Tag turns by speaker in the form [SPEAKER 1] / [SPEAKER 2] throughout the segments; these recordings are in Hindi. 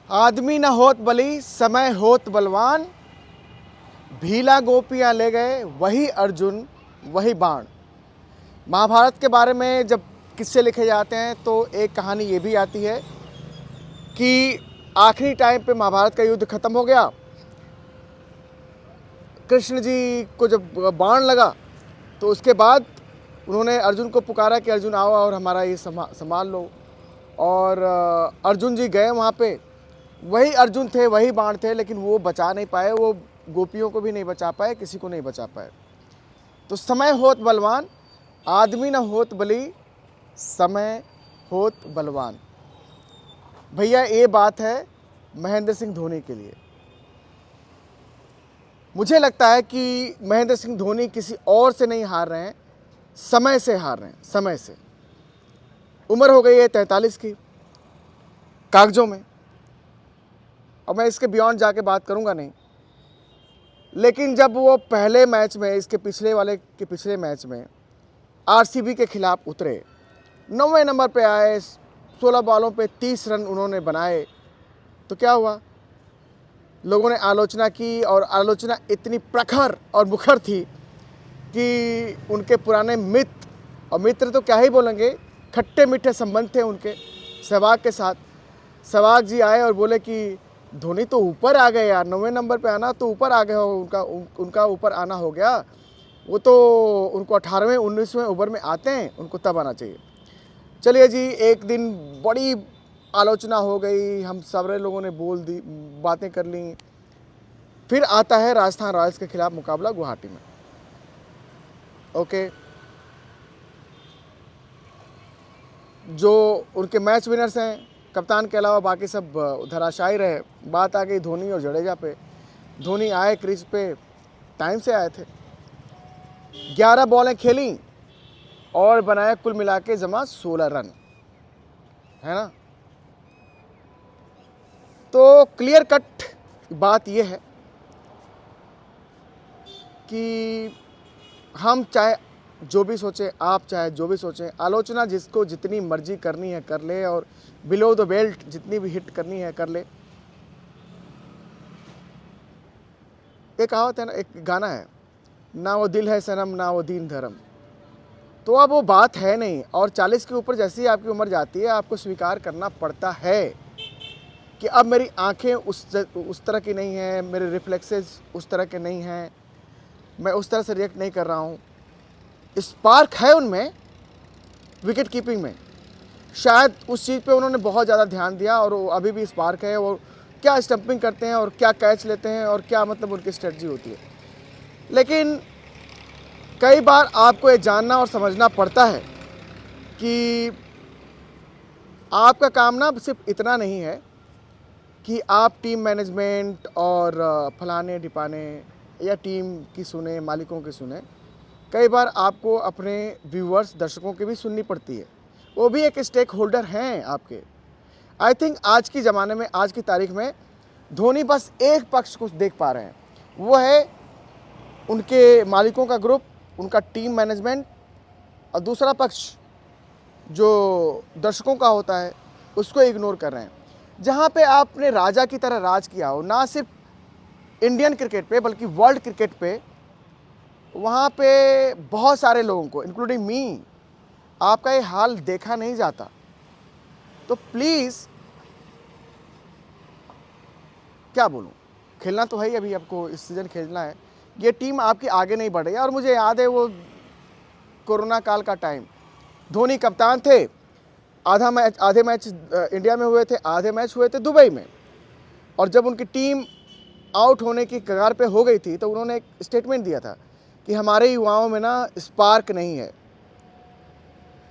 [SPEAKER 1] आदमी न होत बली समय होत बलवान, भीला गोपियां ले गए वही अर्जुन वही बाण। महाभारत के बारे में जब किस्से लिखे जाते हैं तो एक कहानी ये भी आती है कि आखिरी टाइम पे महाभारत का युद्ध खत्म हो गया। कृष्ण जी को जब बाण लगा तो उसके बाद उन्होंने अर्जुन को पुकारा कि अर्जुन आओ और हमारा ये संभाल लो। और अर्जुन जी गए वहाँ पे, वही अर्जुन थे वही बाण थे, लेकिन वो बचा नहीं पाए, वो गोपियों को भी नहीं बचा पाए, किसी को नहीं बचा पाए। तो समय होत बलवान, आदमी न होत बली समय होत बलवान। भैया ये बात है महेंद्र सिंह धोनी के लिए। मुझे लगता है कि महेंद्र सिंह धोनी किसी और से नहीं हार रहे हैं, समय से हार रहे हैं। समय से उम्र हो गई है 43 की कागजों में, और मैं इसके बियॉन्ड जाके बात करूंगा नहीं। लेकिन जब वो पहले मैच में, इसके पिछले मैच में आरसीबी के खिलाफ उतरे, 9वें नंबर पे आए, 16 बॉलों पे 30 रन उन्होंने बनाए, तो क्या हुआ? लोगों ने आलोचना की, और आलोचना इतनी प्रखर और मुखर थी कि उनके पुराने मित्र, और मित्र तो क्या ही बोलेंगे, खट्टे मीठे संबंध थे उनके सहवाग के साथ। सहवाग जी आए और बोले कि धोनी तो ऊपर आ गए यार, 9वें नंबर पे आना तो ऊपर आ गए हो, उनका ऊपर आना हो गया। वो तो उनको 18वें 19वें ओवर में आते हैं, उनको तब आना चाहिए। चलिए जी, एक दिन बड़ी आलोचना हो गई, हम सारे लोगों ने बोल दी, बातें कर ली। फिर आता है राजस्थान रॉयल्स के खिलाफ मुकाबला गुवाहाटी में। ओके, जो उनके मैच विनर्स हैं, कप्तान के अलावा बाकी सब धराशायी रहे। बात आ गई धोनी और जडेजा पे। धोनी आए क्रीज पे, टाइम से आए थे, 11 बॉलें खेली और बनाया कुल मिला के जमा 16 रन, है ना। तो क्लियर कट बात यह है कि हम चाहे जो भी सोचें, आप चाहे जो भी सोचें, आलोचना जिसको जितनी मर्जी करनी है कर ले, और बिलो द बेल्ट जितनी भी हिट करनी है कर ले। एक कहावत है ना, एक गाना है, ना वो दिल है सनम ना वो दीन धर्म। तो अब वो बात है नहीं, और 40 के ऊपर जैसी ही आपकी उम्र जाती है, आपको स्वीकार करना पड़ता है कि अब मेरी आंखें उस तरह की नहीं हैं, मेरे रिफ्लेक्सेस उस तरह के नहीं हैं, मैं उस तरह से रिएक्ट नहीं कर रहा हूँ। स्पार्क है उनमें, विकेट कीपिंग में शायद उस चीज़ पे उन्होंने बहुत ज़्यादा ध्यान दिया, और वो अभी भी स्पार्क है। और क्या स्टंपिंग करते हैं, और क्या कैच लेते हैं, और क्या मतलब उनकी स्ट्रेटजी होती है। लेकिन कई बार आपको ये जानना और समझना पड़ता है कि आपका काम ना सिर्फ इतना नहीं है कि आप टीम मैनेजमेंट और फलाने ढिपाने या टीम की सुने, मालिकों की सुने। कई बार आपको अपने व्यूअर्स, दर्शकों की भी सुननी पड़ती है, वो भी एक स्टेक होल्डर हैं आपके। आई थिंक आज की ज़माने में, आज की तारीख में धोनी बस एक पक्ष को देख पा रहे हैं, वो है उनके मालिकों का ग्रुप, उनका टीम मैनेजमेंट, और दूसरा पक्ष जो दर्शकों का होता है उसको इग्नोर कर रहे हैं। जहाँ पे आपने राजा की तरह राज किया हो, ना सिर्फ इंडियन क्रिकेट पे बल्कि वर्ल्ड क्रिकेट पे, वहाँ पे बहुत सारे लोगों को, इंक्लूडिंग मी, आपका ये हाल देखा नहीं जाता। तो प्लीज़, क्या बोलूँ, खेलना तो है ही, अभी आपको इस सीज़न खेलना है। ये टीम आपकी आगे नहीं बढ़ रही है। और मुझे याद है वो कोरोना काल का टाइम, धोनी कप्तान थे, आधे मैच इंडिया में हुए थे, आधे मैच हुए थे दुबई में। और जब उनकी टीम आउट होने की कगार पे हो गई थी, तो उन्होंने एक स्टेटमेंट दिया था कि हमारे युवाओं में ना स्पार्क नहीं है।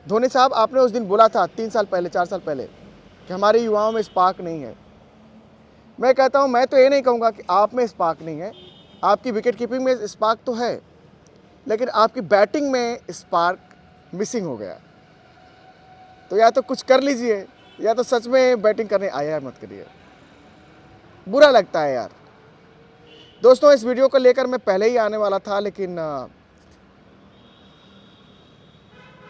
[SPEAKER 1] धोनी साहब, आपने उस दिन बोला था 3 साल पहले, 4 साल पहले, कि हमारे युवाओं में स्पार्क नहीं है। मैं कहता हूं, मैं तो ये नहीं कहूँगा कि आप में स्पार्क नहीं है, आपकी विकेट कीपिंग में स्पार्क तो है, लेकिन आपकी बैटिंग में स्पार्क मिसिंग हो गया। तो या तो कुछ कर लीजिए, या तो सच में बैटिंग करने आया मत करिए। बुरा लगता है यार। दोस्तों, इस वीडियो को लेकर मैं पहले ही आने वाला था, लेकिन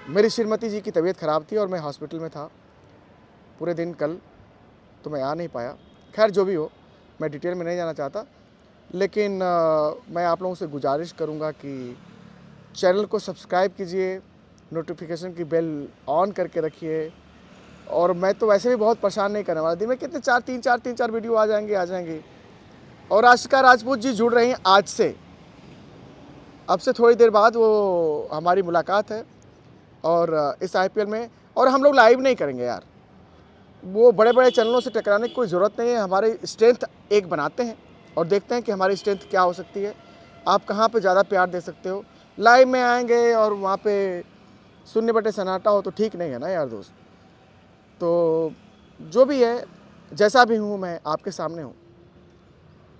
[SPEAKER 1] मेरी श्रीमती जी की तबीयत ख़राब थी और मैं हॉस्पिटल में था पूरे दिन कल, तो मैं आ नहीं पाया। खैर जो भी हो, मैं डिटेल में नहीं जाना चाहता, लेकिन मैं आप लोगों से गुजारिश करूँगा कि चैनल को सब्सक्राइब कीजिए, नोटिफिकेशन की बेल ऑन करके रखिए। और मैं तो वैसे भी बहुत परेशान नहीं करने वाला, दिन में कितने 3-4 वीडियो आ जाएंगे। और आशिका राजपूत जी जुड़ रही हैं आज से, अब से थोड़ी देर बाद वो हमारी मुलाकात है और इस IPL में, और हम लोग लाइव नहीं करेंगे यार, वो बड़े बड़े चैनलों से टकराने की कोई ज़रूरत नहीं है। हमारी स्ट्रेंथ एक बनाते हैं और देखते हैं कि हमारी स्ट्रेंथ क्या हो सकती है, आप कहाँ पे ज़्यादा प्यार दे सकते हो। लाइव में आएंगे और वहाँ पे शून्य बटे सन्नाटा हो तो ठीक नहीं है ना यार दोस्त। तो जो भी है, जैसा भी हूँ मैं आपके सामने हूँ,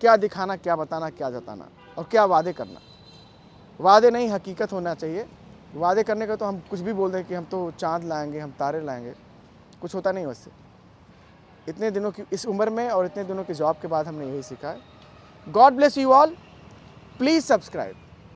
[SPEAKER 1] क्या दिखाना, क्या बताना, क्या जताना और क्या वादे करना। वादे नहीं, हकीकत होना चाहिए। वादे करने का तो हम कुछ भी बोल दें कि हम तो चाँद लाएंगे, हम तारे लाएंगे, कुछ होता नहीं वैसे। इतने दिनों की इस उम्र में और इतने दिनों की जॉब के बाद हमने यही सीखा है। God bless you all, please subscribe.